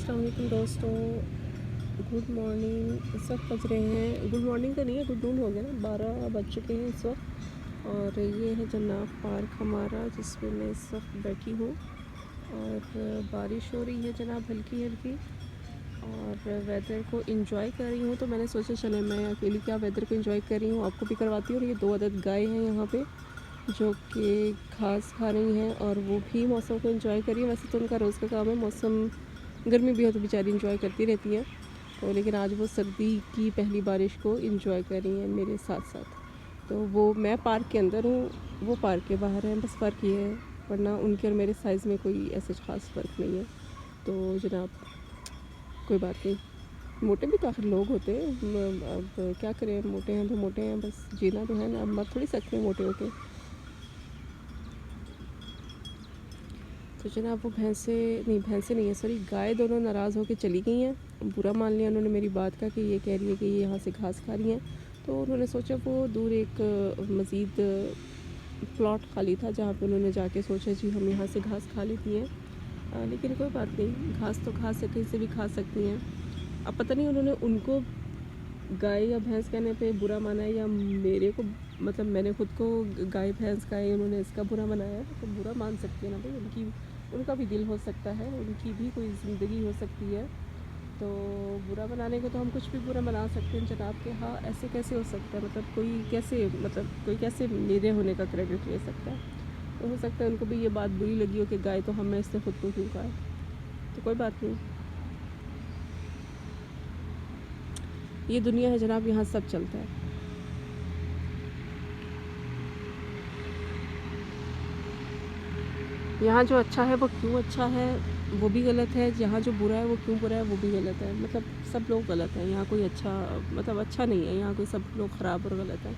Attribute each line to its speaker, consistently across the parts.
Speaker 1: अस्सलाम वालेकुम दोस्तों, गुड मॉर्निंग। इस वक्त बज रहे हैं, गुड मॉर्निंग तो नहीं है, गुड नून हो गया ना, 12 बज चुके हैं इस वक्त। और ये है जन्नात पार्क हमारा, जिसमें मैं इस वक्त बैठी हूँ और बारिश हो रही है जनाब, हल्की हल्की, और वेदर को एंजॉय कर रही हूँ। तो मैंने सोचा चले मैं अकेली क्या वेदर को एंजॉय कर रही हूँ आपको भी करवाती हूँ। और ये 2 अदद गाय हैं यहाँ पे जो कि घास खा रही हैं और वो भी मौसम को एंजॉय कर रही हैं। वैसे तो उनका रोज़ का काम है, मौसम गर्मी भी हो तो बेचारी इंजॉय करती रहती हैं, तो लेकिन आज वो सर्दी की पहली बारिश को इंजॉय कर रही हैं मेरे साथ साथ। तो वो मैं पार्क के अंदर हूँ, वो पार्क के बाहर हैं, बस फ़र्क ये है, वरना उनके और मेरे साइज़ में कोई ऐसे ख़ास फ़र्क नहीं है। तो जनाब कोई बात नहीं, मोटे भी तो आखिर लोग होते हैं, अब क्या करें, मोटे हैं तो मोटे हैं, बस जीना तो है ना, अब मर थोड़ी सकते हैं मोटे होके। तो जनाब वो भैंसे नहीं है, सॉरी, गाय दोनों नाराज़ होकर चली गई हैं। बुरा मान लिया उन्होंने मेरी बात का कि ये कह रही है कि ये यहाँ से घास खा रही हैं। तो उन्होंने सोचा वो दूर एक मज़ीद प्लॉट खाली था जहाँ पे उन्होंने जाके सोचा जी हम यहाँ से घास खा लेती हैं। लेकिन कोई बात नहीं, घास तो घास से कहीं से भी खा सकती हैं। अब पता नहीं उन्होंने उनको गाय या भैंस कहने पे बुरा माना है या मेरे को, मतलब मैंने खुद को गाय भैंस का है, उन्होंने इसका बुरा मनाया। तो बुरा मान सकती है ना भाई, उनका भी दिल हो सकता है, उनकी भी कोई ज़िंदगी हो सकती है। तो बुरा मनाने को तो हम कुछ भी बुरा मना सकते हैं जनाब के। हाँ, ऐसे कैसे हो सकता है, मतलब कोई कैसे मेरे होने का क्रेडिट ले सकता है। तो हो सकता है उनको भी ये बात बुरी लगी हो कि गाय तो हम, इसने खुद को क्यों कहा। तो कोई बात नहीं, ये दुनिया है जनाब, यहाँ सब चलता है। यहाँ जो अच्छा है वो क्यों अच्छा है वो भी गलत है, यहाँ जो बुरा है वो क्यों बुरा है वो भी गलत है। मतलब सब लोग गलत हैं यहाँ, कोई अच्छा मतलब अच्छा नहीं है यहाँ, कोई सब लोग ख़राब और गलत है।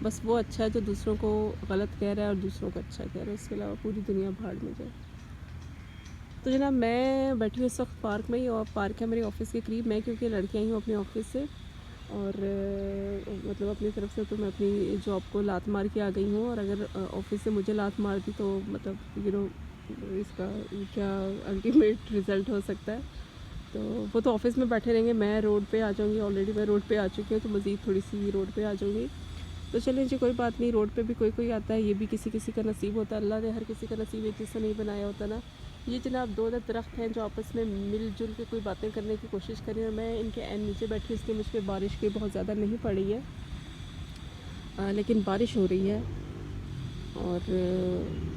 Speaker 1: बस वो अच्छा है जो दूसरों को गलत कह रहा है और दूसरों को अच्छा कह रहा है, इसके अलावा पूरी दुनिया भाड़ में जाए। तो जनाब मैं बैठी हूँ इस वक्त पार्क में ही, और पार्क है मेरे ऑफिस के करीब। मैं क्योंकि लड़की आई हूँ अपने ऑफिस से, और मतलब अपनी तरफ से तो मैं अपनी जॉब को लात मार के आ गई हूँ। और अगर ऑफिस से मुझे लात मार दी तो मतलब इसका क्या अल्टीमेट रिज़ल्ट हो सकता है। तो वो तो ऑफिस में बैठे रहेंगे, मैं रोड पे आ जाऊँगी, ऑलरेडी मैं रोड पे आ चुकी हूँ, तो मज़ीद थोड़ी सी रोड पे आ जाऊँगी। तो चलें जी, कोई बात नहीं, रोड पे भी कोई आता है, ये भी किसी किसी का नसीब होता है, अल्लाह ने हर किसी का नसीब एक जैसा नहीं बनाया होता ना। ये जनाब 2 दरख्त हैं जो आपस में मिलजुल के कोई बातें करने की कोशिश कर रही हैं, और मैं इनके एन नीचे बैठी हूँ, इसलिए मुझ पर बारिश की बहुत ज़्यादा नहीं पड़ी है, लेकिन बारिश हो रही है। और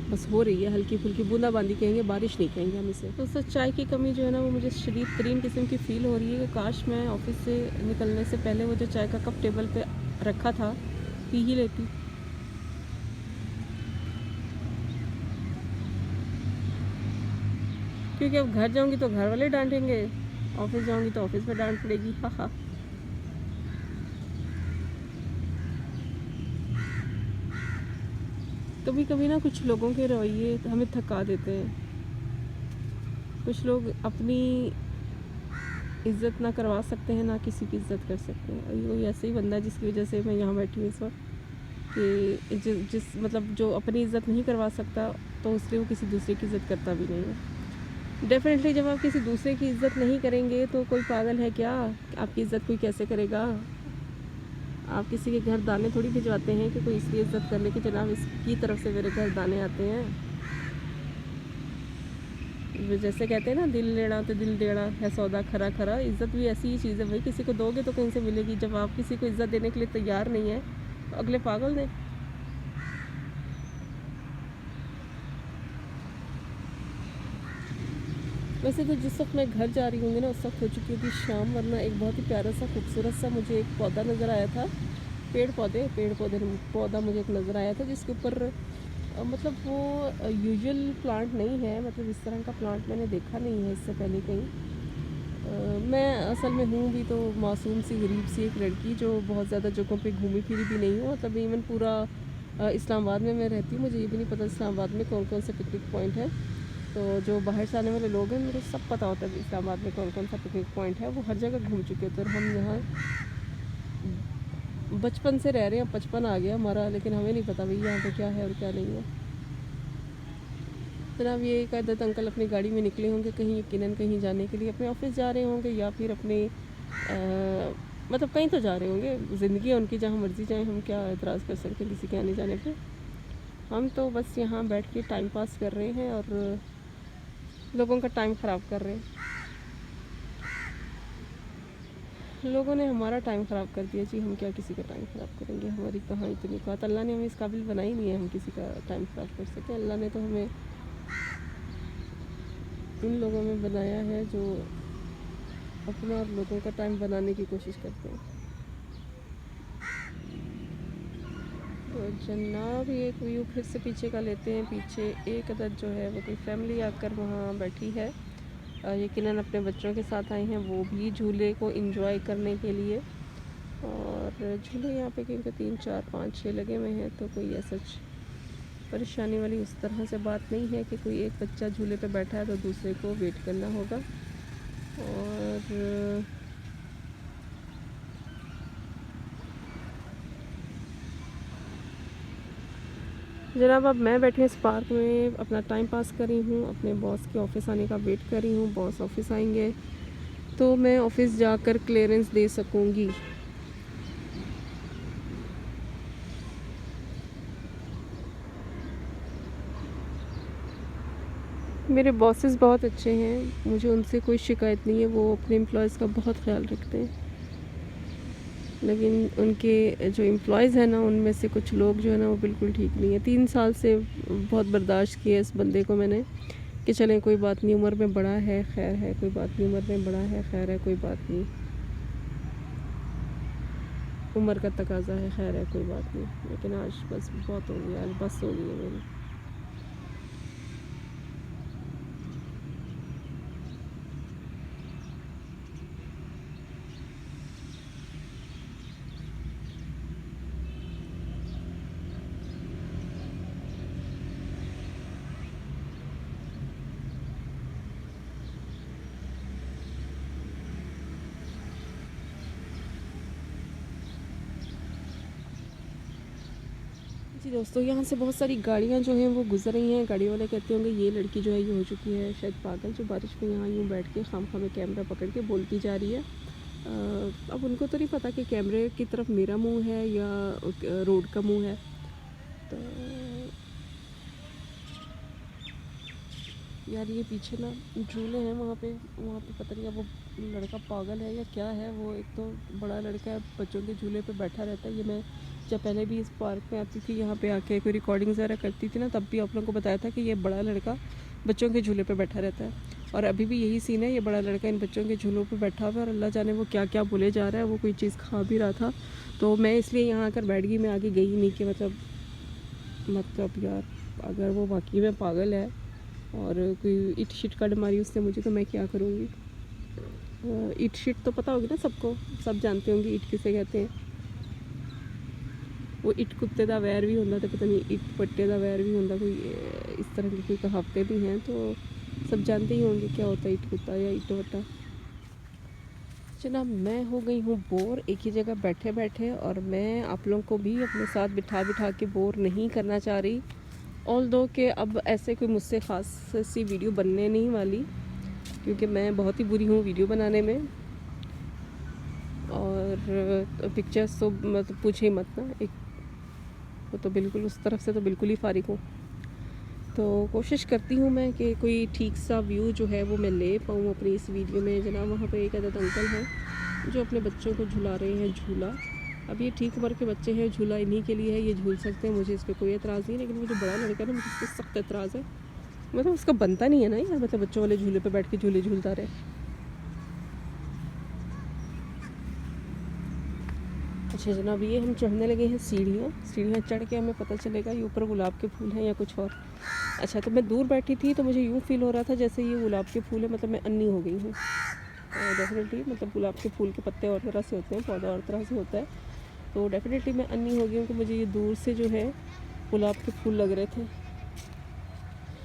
Speaker 1: बस हो रही है, हल्की फुल्की बूंदाबांदी कहेंगे, बारिश नहीं कहेंगे हम इसे। तो सच चाय की कमी जो है ना, वो मुझे शदीद तरीन किस्म की फ़ील हो रही है कि काश मैं ऑफिस से निकलने से पहले वो जो चाय का कप टेबल पे रखा था पी ही लेती। क्योंकि अब घर जाऊंगी तो घर वाले डांटेंगे, ऑफिस जाऊंगी तो ऑफिस में डांट पड़ेगी। हाँ। कभी कभी ना कुछ लोगों के रवैये हमें थका देते हैं। कुछ लोग अपनी इज़्ज़त ना करवा सकते हैं, ना किसी की इज़्ज़त कर सकते हैं। ये ऐसे ही बंदा है जिसकी वजह से मैं यहाँ बैठी हूँ इस वक्त, कि जिस मतलब जो अपनी इज़्ज़त नहीं करवा सकता तो इसलिए वो किसी दूसरे की इज़्ज़त करता भी नहीं है। डेफिनेटली जब आप किसी दूसरे की इज़्ज़त नहीं करेंगे तो कोई पागल है क्या, आपकी इज़्ज़त कोई कैसे करेगा। आप किसी के घर दाने थोड़ी भिजवाते हैं कि कोई इसकी इज़्ज़त कर ले कि जनाब इसकी तरफ से मेरे घर दाने आते हैं। जैसे कहते हैं ना, दिल लेना तो दिल देना है सौदा खरा खरा, इज़्ज़त भी ऐसी ही चीज़ है भाई, किसी को दोगे तो कहीं से मिलेगी। जब आप किसी को इज़्ज़त देने के लिए तैयार नहीं है तो अगले पागल ने। वैसे तो जिस वक्त मैं घर जा रही होंगी ना उस वक्त हो चुकी थी शाम, वरना एक बहुत ही प्यारा सा खूबसूरत सा मुझे एक पौधा नज़र आया था, पौधा मुझे एक नज़र आया था जिसके ऊपर मतलब वो यूजुअल प्लांट नहीं है, मतलब इस तरह का प्लांट मैंने देखा नहीं है इससे पहले कहीं। मैं असल में हूँ भी तो मासूम सी गरीब सी एक लड़की जो बहुत ज़्यादा जगहों पे घूमी फिरी भी नहीं हूँ। मतलब इवन पूरा इस्लामाबाद में मैं रहती हूँ, मुझे ये भी नहीं पता इस्लामाबाद में कौन कौन से पिकनिक पॉइंट है। तो जो बाहर से आने वाले लोग हैं मुझे सब पता होता है कि इस्लामाबाद में कौन कौन सा पिकनिक पॉइंट है, वो हर जगह घूम चुके थे। और हम यहाँ बचपन से रह रहे हैं, 55 आ गया हमारा, लेकिन हमें नहीं पता भाई यहाँ पे क्या है और क्या नहीं है। जनाब ये एक आदत अंकल अपनी गाड़ी में निकले होंगे कहीं यकीनन कहीं जाने के लिए, अपने ऑफिस जा रहे होंगे या फिर अपने मतलब कहीं तो जा रहे होंगे। ज़िंदगी है उनकी, जहाँ मर्ज़ी जाएं, हम क्या एतराज़ कर सकते हैं किसी के आने जाने पे। हम तो बस यहाँ बैठ के टाइम पास कर रहे हैं और लोगों का टाइम ख़राब कर रहे हैं। लोगों ने हमारा टाइम ख़राब कर दिया जी, हम क्या किसी का टाइम ख़राब करेंगे। हमारी कहाँ इतनी बात, अल्लाह ने हमें इस काबिल बनाई नहीं है हम किसी का टाइम ख़राब कर सकें। अल्लाह ने तो हमें उन लोगों में बनाया है जो अपना और लोगों का टाइम बनाने की कोशिश करते हैं। तो जनाब ये एक व्यू फिर से पीछे का लेते हैं। पीछे एक अदद जो है वो कोई फैमिली आकर वहाँ बैठी है, यकीनन अपने बच्चों के साथ आई हैं, वो भी झूले को एंजॉय करने के लिए। और झूले यहाँ पे क्योंकि 3 4 5 6 लगे हुए हैं, तो कोई ऐसा परेशानी वाली उस तरह से बात नहीं है कि कोई एक बच्चा झूले पे बैठा है तो दूसरे को वेट करना होगा। और जनाब अब मैं बैठी हूँ इस पार्क में, अपना टाइम पास कर रही हूँ, अपने बॉस के ऑफ़िस आने का वेट कर रही हूँ। बॉस ऑफ़िस आएंगे तो मैं ऑफ़िस जाकर क्लियरेंस दे सकूँगी। मेरे बॉसेस बहुत अच्छे हैं, मुझे उनसे कोई शिकायत नहीं है, वो अपने एम्प्लॉयज़ का बहुत ख्याल रखते हैं। लेकिन उनके जो एम्प्लॉयज़ हैं ना, उनमें से कुछ लोग जो है ना वो बिल्कुल ठीक नहीं है। 3 साल से बहुत बर्दाश्त किया इस बंदे को मैंने कि चलें कोई बात नहीं, उम्र में बड़ा है, खैर है कोई बात नहीं, उम्र में बड़ा है, खैर है कोई बात नहीं, उम्र का तकाजा है, खैर है कोई बात नहीं। लेकिन आज बस बहुत हो गया, आज बस हो गई है मेरी। जी दोस्तों, यहाँ से बहुत सारी गाड़ियाँ जो हैं वो गुजर रही हैं। गाड़ी वाले कहते होंगे ये लड़की जो है ये हो चुकी है शायद पागल, जो बारिश में यहाँ यूँ बैठ के खामखा में कैमरा पकड़ के बोलती जा रही है। अब उनको तो नहीं पता कि कैमरे की तरफ मेरा मुंह है या रोड का मुंह है। तो यार ये पीछे ना झूले हैं, वहाँ पे पता नहीं अब वो लड़का पागल है या क्या है। वो एक तो बड़ा लड़का है, बच्चों के झूले पे बैठा रहता है। ये मैं जब पहले भी इस पार्क में आती थी, यहाँ पे आके कोई रिकॉर्डिंग वगैरह करती थी ना, तब भी आप लोगों को बताया था कि ये बड़ा लड़का बच्चों के झूले पे बैठा रहता है। और अभी भी यही सीन है, ये बड़ा लड़का इन बच्चों के झूलों पे बैठा हुआ है और अल्लाह जाने वो क्या क्या बोले जा रहा है। वो कोई चीज़ खा भी रहा था, तो मैं इसलिए यहाँ आकर बैठ गई। मैं आगे गई नहीं कि मतलब यार अगर वो वाकई में पागल है और कोई इट शिट कट मारी उसने मुझे, तो मैं क्या करूँगी। इट शिट तो पता होगी ना सबको, सब जानते होंगे इट किसे कहते हैं। वो इट कुत्ते का वैर भी होंदा, तो पता नहीं इट पट्टे का वैर भी होंदा, कोई इस तरह की कोई कहावतें भी हैं, तो सब जानते ही होंगे क्या होता है इट कुत्ता या इट वट्टा। जनाब मैं हो गई हूँ बोर एक ही जगह बैठे बैठे, और मैं आप लोगों को भी अपने साथ बिठा बिठा के बोर नहीं करना चाह रही। ऑल दो कि अब ऐसे कोई मुझसे ख़ास सी वीडियो बनने नहीं वाली, क्योंकि मैं बहुत ही बुरी हूँ वीडियो बनाने में। और पिक्चर्स तो मतलब पूछे ही मत ना, एक वो तो बिल्कुल उस तरफ से तो बिल्कुल ही फारिग हूँ। तो कोशिश करती हूँ मैं कि कोई ठीक सा व्यू जो है वो मैं ले पाऊँ अपनी इस वीडियो में। जनाब वहाँ पे एक अदद अंकल हैं जो अपने बच्चों को झुला रहे हैं झूला। अब ये ठीक उम्र के बच्चे हैं, झूला इन्हीं के लिए है, ये झूल सकते हैं, मुझे इस पर कोई एतराज़ नहीं। लेकिन वो जो बड़ा लड़का है ना, मुझे इस पर सख्त एतराज़ है। मतलब उसका बनता नहीं है ना यार, मतलब बच्चों वाले झूले पर बैठ के झूले झूलता रहे। अच्छा जनाब ये हम चढ़ने लगे हैं सीढ़ियाँ चढ़ के हमें पता चलेगा ये ऊपर गुलाब के फूल हैं या कुछ और। अच्छा तो मैं दूर बैठी थी तो मुझे यूँ फील हो रहा था जैसे ये गुलाब के फूल है, मतलब मैं अन्नी हो गई हूँ। डेफिनेटली मतलब गुलाब के फूल के पत्ते और तरह से होते हैं, पौधा और तरह से होता है, तो डेफिनेटली मैं अन्नी हो गई हूँ कि मुझे ये दूर से जो है गुलाब के फूल लग रहे थे।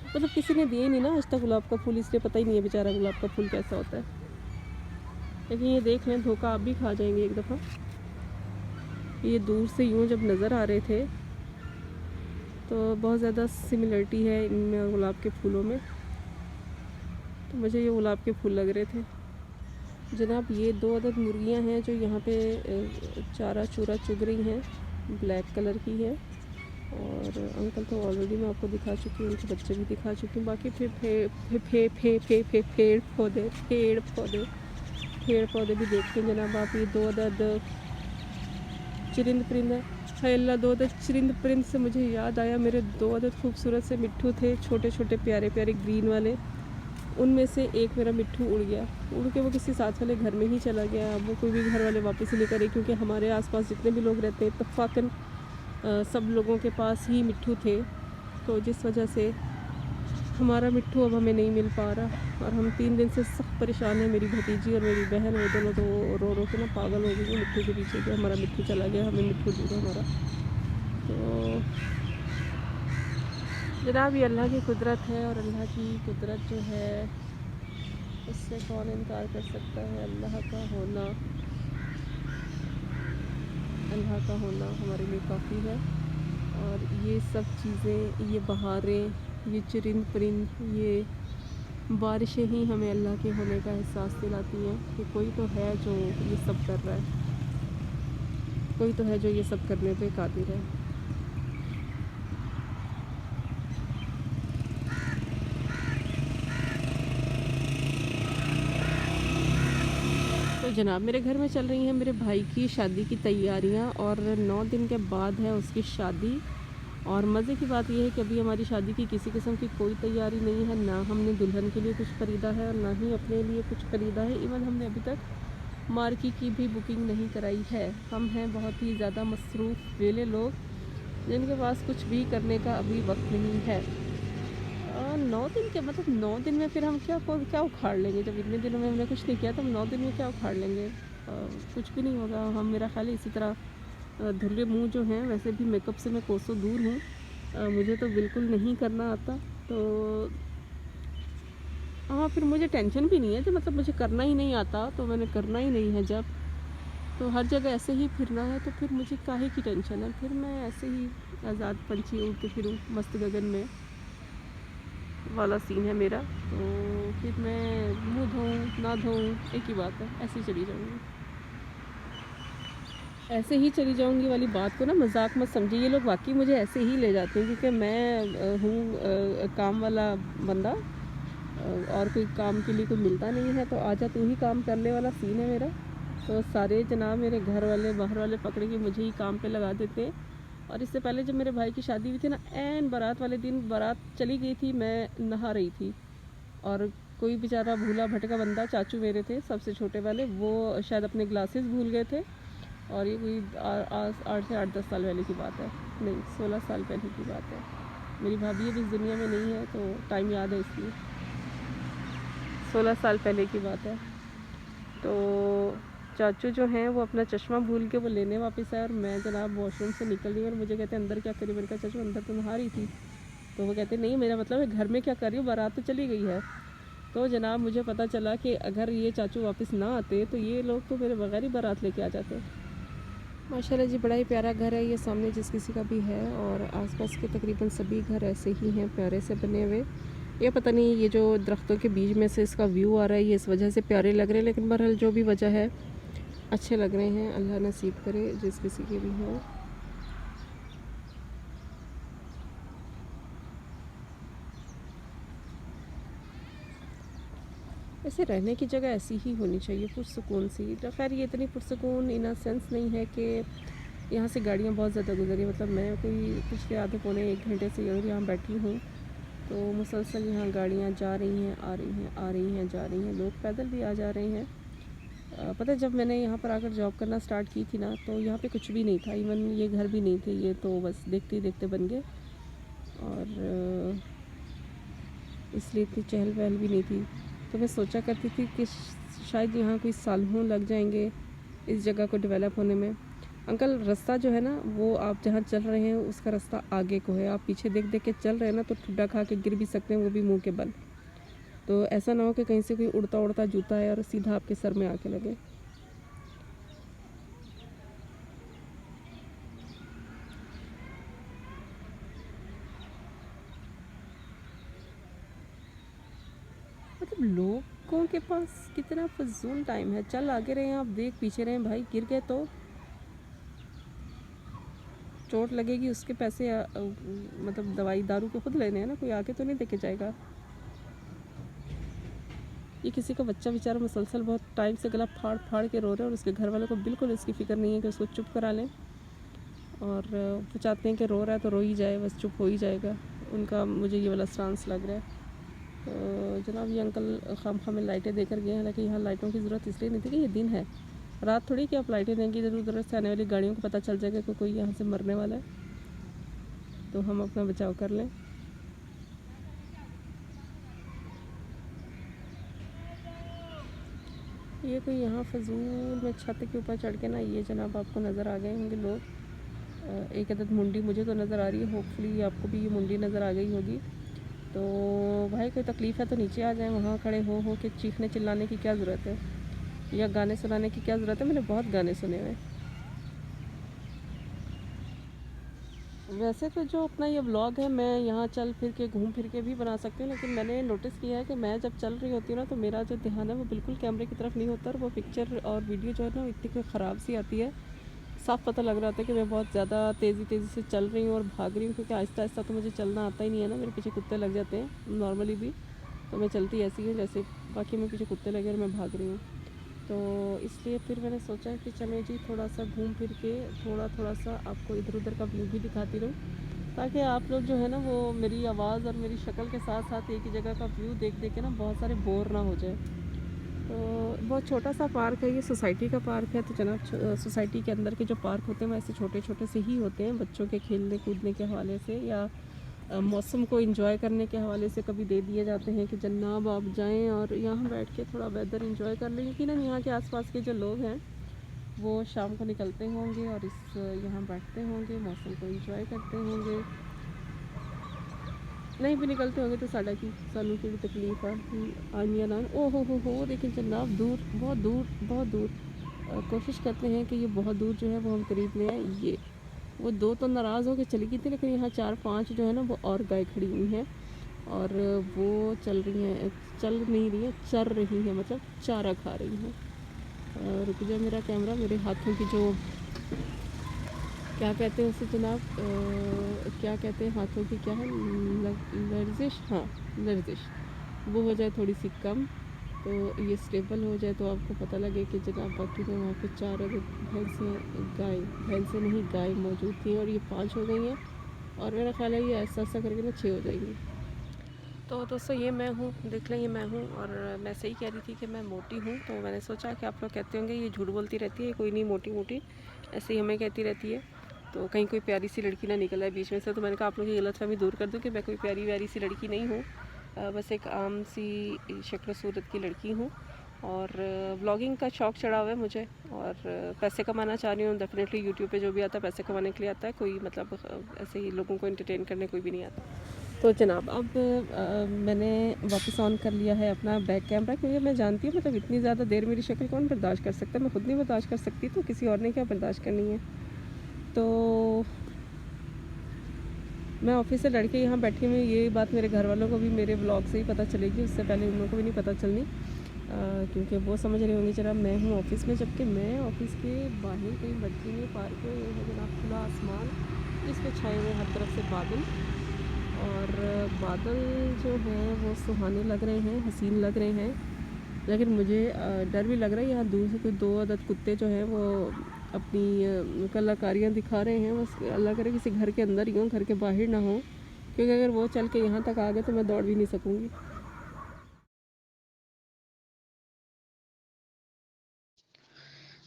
Speaker 1: मतलब किसी ने दिए नहीं ना आज तक गुलाब का फूल, इसलिए पता ही नहीं है बेचारा गुलाब का फूल कैसा होता है। लेकिन ये देख लें, धोखा आप भी खा जाएंगे एक दफ़ा। ये दूर से यूँ जब नज़र आ रहे थे तो बहुत ज़्यादा सिमिलरिटी है इनमें और गुलाब के फूलों में। तो मुझे ये गुलाब के फूल लग रहे थे। जनाब ये 2 अदद मुर्गियां हैं जो यहाँ पे चारा चूरा चुग रही हैं, ब्लैक कलर की है। और अंकल तो ऑलरेडी मैं आपको दिखा चुकी हूँ, उनके बच्चे भी दिखा चुकी हूँ। बाकी फिर पेड़ पौधे भी देखते हैं जनाब आप। ये 2 अदद चरिंद परिंद है। हाय अल्लाह, 2 अदद चरिंद परिंद से मुझे याद आया, मेरे 2 अदद खूबसूरत से मिट्ठू थे, छोटे छोटे प्यारे प्यारे ग्रीन वाले। उनमें से एक मेरा मिट्ठू उड़ गया, उड़ के वो किसी साथ वाले घर में ही चला गया। अब वो कोई भी घर वाले वापस ही नहीं करे, क्योंकि हमारे आसपास जितने भी लोग रहते हैं इत्तफाकन सब लोगों के पास ही मिट्ठू थे। तो जिस वजह से हमारा मिट्ठू अब हमें नहीं मिल पा रहा और हम 3 दिन से सख्त परेशान हैं। मेरी भतीजी और मेरी बहन, वो दोनों तो रो रो के ना पागल हो गई है मिट्ठू के पीछे, कि हमारा मिट्ठू चला गया, हमें मिट्ठू दे दो हमारा। तो जनाब ये अल्लाह की कुदरत है, और अल्लाह की कुदरत जो है उससे कौन इनकार कर सकता है। अल्लाह का होना हमारे लिए काफ़ी है। और ये सब चीज़ें, ये बहारें, ये चरिंद परिंद, ये बारिशें ही हमें अल्लाह के होने का एहसास दिलाती हैं कि कोई तो है जो ये सब कर रहा है, कोई तो है जो ये सब करने पे कादिर है। तो जनाब मेरे घर में चल रही हैं मेरे भाई की शादी की तैयारियां, और 9 दिन के बाद है उसकी शादी। और मज़े की बात यह है कि अभी हमारी शादी की किसी किस्म की कोई तैयारी नहीं है, ना हमने दुल्हन के लिए कुछ ख़रीदा है और ना ही अपने लिए कुछ ख़रीदा है। इवन हमने अभी तक मार्केट की भी बुकिंग नहीं कराई है। हम हैं बहुत ही ज़्यादा मसरूफ़ वेले लोग, जिनके पास कुछ भी करने का अभी वक्त नहीं है। 9 दिन के मतलब 9 दिन में फिर हम क्या उखाड़ लेंगे? जब इतने दिनों में हमने कुछ नहीं किया तो हम 9 दिन में क्या उखाड़ लेंगे? कुछ भी नहीं होगा। हम, मेरा ख्याल है, इसी तरह धुर्रे मुँह जो हैं, वैसे भी मेकअप से मैं कोसों दूर हूँ, मुझे तो बिल्कुल नहीं करना आता। तो हाँ, फिर मुझे टेंशन भी नहीं है, जब मतलब मुझे करना ही नहीं आता तो मैंने करना ही नहीं है। जब तो हर जगह ऐसे ही फिरना है, तो फिर मुझे काहे की टेंशन है? फिर मैं ऐसे ही आज़ाद पंछी उड़ के फिरूँ मस्त गगन में वाला सीन है मेरा। तो फिर मैं मुँह धोऊँ ना धोऊँ एक ही बात है, ऐसे ही चली जाऊँगी। ऐसे ही चली जाऊँगी वाली बात को ना मजाक मत समझिए, ये लोग वाकई मुझे ऐसे ही ले जाते हैं, क्योंकि मैं हूँ काम वाला बंदा, और कोई काम के लिए कोई मिलता नहीं है, तो आजा तू ही काम कर ले वाला सीन है मेरा। तो सारे जनाब मेरे घर वाले बाहर वाले पकड़ के मुझे ही काम पे लगा देते हैं। और इससे पहले जब मेरे भाई की शादी हुई थी ना, एन बारात वाले दिन बारात चली गई थी, मैं नहा रही थी, और कोई बेचारा भूला भटका बंदा, चाचू मेरे थे सबसे छोटे वाले, वो शायद अपने ग्लासेस भूल गए थे। और ये कोई 8 से 8-10 साल पहले की बात है, नहीं 16 साल पहले की बात है। मेरी भाभी अब इस दुनिया में नहीं है, तो टाइम याद है इसलिए। 16 साल पहले की बात है। तो चाचू जो हैं वो अपना चश्मा भूल के वो लेने वापस आए, और मैं जनाब वॉशरूम से निकल रही हूँ और मुझे कहते हैं अंदर क्या करी? मैंने कहा चाचू अंदर तो नहा रही थी। तो वो कहते नहीं, मेरा मतलब है घर में क्या कर रही हूँ, बारात तो चली गई है। तो जनाब मुझे पता चला कि अगर ये चाचू वापस ना आते तो ये लोग तो मेरे बगैर ही बारात लेके आ जाते। माशाल्लाह जी, बड़ा ही प्यारा घर है ये सामने जिस किसी का भी है, और आसपास के तकरीबन सभी घर ऐसे ही हैं, प्यारे से बने हुए। ये पता नहीं ये जो दरख्तों के बीच में से इसका व्यू आ रहा है, ये इस वजह से प्यारे लग रहे हैं, लेकिन बहरहाल जो भी वजह है अच्छे लग रहे हैं। अल्लाह नसीब करे जिस किसी के भी हो। ऐसे रहने की जगह ऐसी ही होनी चाहिए, पुरसकून सी। तो खैर ये इतनी पुरसकून इन अ सेंस नहीं है कि यहाँ से गाड़ियाँ बहुत ज़्यादा गुजरी, मतलब मैं कोई पिछले आधे पौने 1 घंटे से यहाँ बैठी हूँ, तो मुसलसल यहाँ गाड़ियाँ जा रही हैं, आ रही हैं, आ रही हैं, जा रही हैं, लोग पैदल भी आ जा रहे हैं। पता है जब मैंने यहाँ पर आकर जॉब करना स्टार्ट की थी ना, तो यहाँ पे कुछ भी नहीं था, इवन ये घर भी नहीं थे, ये तो बस देखते ही देखते बन गए, और इसलिए इतनी चहल पहल भी नहीं थी। तो मैं सोचा करती थी कि शायद यहाँ कोई सालों लग जाएंगे इस जगह को डेवलप होने में। अंकल रास्ता जो है ना, वो आप जहाँ चल रहे हैं उसका रास्ता आगे को है, आप पीछे देख देख के चल रहे हैं ना, तो ठुड्डा खा के गिर भी सकते हैं, वो भी मुंह के बल। तो ऐसा ना हो कि कहीं से कोई उड़ता उड़ता जूता है और सीधा आपके सर में आके लगे। मतलब लोगों के पास कितना फजूल टाइम है। चल आगे रहे हैं आप, देख पीछे रहे हैं, भाई गिर गए तो चोट लगेगी, उसके पैसे मतलब दवाई दारू के खुद लेने हैं ना, कोई आके तो नहीं देके जाएगा। ये किसी का बच्चा बेचारा मुसलसल बहुत टाइम से गला फाड़ फाड़ के रो रहे हैं और उसके घर वालों को बिल्कुल इसकी फ़िक्र नहीं है कि उसको चुप करा लें, और वो चाहते हैं कि रो रहा है तो रो ही जाए, बस चुप हो ही जाएगा। उनका मुझे ये वाला स्टांस लग रहा है। तो जनाब ये अंकल खामखा में लाइटें देकर गए, हालांकि यहाँ लाइटों की ज़रूरत इसलिए नहीं थी कि ये दिन है, रात थोड़ी कि आप लाइटें देंगे, इधर उधर से आने वाली गाड़ियों को पता चल जाएगा कि कोई यहाँ से मरने वाला है, तो हम अपना बचाव कर लें। ये कोई यहाँ फजूल में छत के ऊपर चढ़ के ना, ये जनाब आपको नज़र आ गए होंगे लोग, एक अदद मुंडी मुझे तो नज़र आ रही है, होपफुली आपको भी ये मुंडी नज़र आ गई होगी। तो भाई कोई तकलीफ़ है तो नीचे आ जाएं, वहाँ खड़े हो के चीखने चिल्लाने की क्या ज़रूरत है, या गाने सुनाने की क्या ज़रूरत है। मैंने बहुत गाने सुने हुए। वैसे तो जो अपना ये व्लॉग है मैं यहाँ चल फिर के घूम फिर के भी बना सकती हूँ, लेकिन मैंने नोटिस किया है कि मैं जब चल रही होती हूँ ना, तो मेरा जो ध्यान है वो बिल्कुल कैमरे की तरफ नहीं होता, और वो पिक्चर और वीडियो जो है ना इतनी ख़राब सी आती है। साफ़ पता लग रहा था कि मैं बहुत ज़्यादा तेज़ी से चल रही हूँ और भाग रही हूँ, क्योंकि आहिस्ता आहिस्ता तो मुझे चलना आता ही नहीं है ना, मेरे पीछे कुत्ते लग जाते हैं नॉर्मली भी, तो मैं चलती ऐसी है जैसे बाकी मेरे पीछे कुत्ते लगे और मैं भाग रही हूँ। तो इसलिए फिर मैंने सोचा कि चलें जी थोड़ा सा घूम फिर के थोड़ा सा आपको इधर उधर का व्यू भी दिखाती रहूँ, ताकि आप लोग जो है ना वो मेरी आवाज़ और मेरी शक्ल के साथ साथ एक ही जगह का व्यू देख देख के ना बहुत सारे बोर ना हो जाए। तो बहुत छोटा सा पार्क है, ये सोसाइटी का पार्क है। तो जनाब सोसाइटी के अंदर के जो पार्क होते हैं वो ऐसे छोटे छोटे से ही होते हैं, बच्चों के खेलने कूदने के हवाले से या मौसम को एंजॉय करने के हवाले से कभी दे दिए जाते हैं कि जनाब आप जाएं और यहाँ बैठ के थोड़ा वेदर एंजॉय कर लें। यकीनन यहाँ के आसपास के जो लोग हैं वो शाम को निकलते होंगे और इस यहाँ बैठते होंगे, मौसम को एंजॉय करते होंगे। नहीं भी निकलते होंगे तो साढ़ा की सानू की तकलीफ है आनिया नान। ओ हो देखिए जनाब दूर, बहुत दूर, बहुत दूर। कोशिश करते हैं कि ये बहुत दूर जो है वो हम करीब ले आए। ये वो दो तो नाराज़ होकर चली गई थी, लेकिन यहाँ 4-5 जो है ना वो और गाय खड़ी हुई हैं और वो चल रही हैं, चल नहीं रही हैं, चर रही हैं, मतलब चारा खा रही हैं। रुक जाए मेरा कैमरा, मेरे हाथों की जो क्या कहते हैं उसे जनाब, क्या कहते हैं हाथों की, क्या है लर्जिश, हाँ लर्जिश, वो हो जाए थोड़ी सी कम, तो ये स्टेबल हो जाए, तो आपको पता लगे कि जनाब बाकी तो वहाँ पे 4 भैंसें, भैंसें नहीं गाय मौजूद थी और ये 5 हो गई हैं, और मेरा ख्याल है ये ऐसा ऐसा करके ना 6 हो जाएंगी। तो दोस्तों ये मैं हूँ, देख लें ये मैं हूँ, और मैं सही कह रही थी कि मैं मोटी हूँ। तो मैंने सोचा कि आप लोग कहते होंगे ये झूठ बोलती रहती है, कोई नहीं मोटी मोटी, ऐसे ही हमें कहती रहती है, तो कहीं कोई प्यारी सी लड़की ना निकल आए बीच में से। तो मैंने कहा आप लोग की गलतफहमी दूर कर दूँ कि मैं कोई प्यारी व्यारी सी लड़की नहीं हूँ, बस एक आम सी शक्ल सूरत की लड़की हूँ, और व्लॉगिंग का शौक़ चढ़ा हुआ है मुझे, और पैसे कमाना चाह रही हूँ डेफिनेटली। यूट्यूब पे जो भी आता है पैसे कमाने के लिए आता है, कोई मतलब ऐसे ही लोगों को एंटरटेन करने कोई भी नहीं आता। तो जनाब अब मैंने वापस ऑन कर लिया है अपना बैक कैमरा, क्योंकि मैं जानती हूँ मतलब इतनी ज़्यादा देर मेरी शक्ल कौन बर्दाश्त कर सकता है, मैं खुद नहीं बर्दाश्त कर सकती, तो किसी और ने क्या बर्दाश्त करनी है। तो मैं ऑफिस से लड़के यहाँ बैठी हुई, ये बात मेरे घर वालों को भी मेरे ब्लॉग से ही पता चलेगी, उससे पहले उन लोगों को भी नहीं पता चलनी, क्योंकि वो समझ रहे होंगे जनाब मैं हूँ ऑफिस में, जबकि मैं ऑफिस के बाहर कहीं बैठी हुई पार्क में। ये है जनाब खुला आसमान, इस पर छाए हुए हर तरफ से बादल, और बादल जो हैं वो सुहाने लग रहे हैं, हसीन लग रहे हैं, लेकिन मुझे डर भी लग रहा है। यहाँ दूर से कोई 2 अदद कुत्ते जो हैं वो अपनी कलाकारियाँ दिखा रहे हैं, बस अल्लाह करे किसी घर के अंदर ही हों, घर के बाहर ना हो, क्योंकि अगर वो चल के यहाँ तक आ गए तो मैं दौड़ भी नहीं सकूँगी।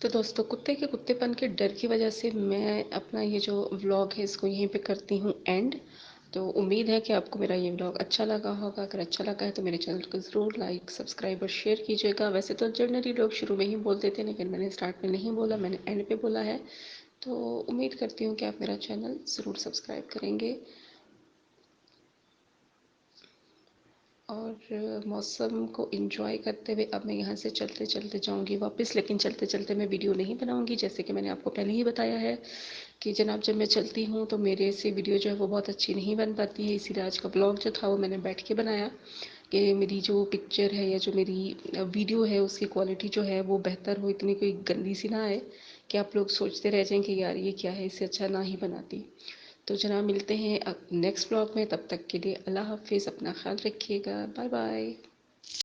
Speaker 1: तो दोस्तों कुत्ते के कुत्तेपन के डर की वजह से मैं अपना ये जो व्लॉग है इसको यहीं पे करती हूँ एंड। तो उम्मीद है कि आपको मेरा ये व्लॉग अच्छा लगा होगा। अगर अच्छा लगा है तो मेरे चैनल को ज़रूर लाइक सब्सक्राइब और शेयर कीजिएगा। वैसे तो जनरली लोग शुरू में ही बोल देते हैं, लेकिन मैंने स्टार्ट में नहीं बोला, मैंने एंड पे बोला है। तो उम्मीद करती हूँ कि आप मेरा चैनल ज़रूर सब्सक्राइब करेंगे। और मौसम को एंजॉय करते हुए अब मैं यहाँ से चलते चलते जाऊँगी वापस, लेकिन चलते चलते मैं वीडियो नहीं बनाऊँगी, जैसे कि मैंने आपको पहले ही बताया है कि जनाब जब मैं चलती हूँ तो मेरे से वीडियो जो है वो बहुत अच्छी नहीं बन पाती है, इसीलिए आज का ब्लॉग जो था वो मैंने बैठ के बनाया कि मेरी जो पिक्चर है या जो मेरी वीडियो है उसकी क्वालिटी जो है वो बेहतर हो, इतनी कोई गंदी सी ना आए कि आप लोग सोचते रह जाएं कि यार ये क्या है, इससे अच्छा ना ही बनाती। तो जनाब मिलते हैं नेक्स्ट ब्लॉग में, तब तक के लिए अल्लाह हाफिज़, अपना ख्याल रखिएगा, बाय बाय।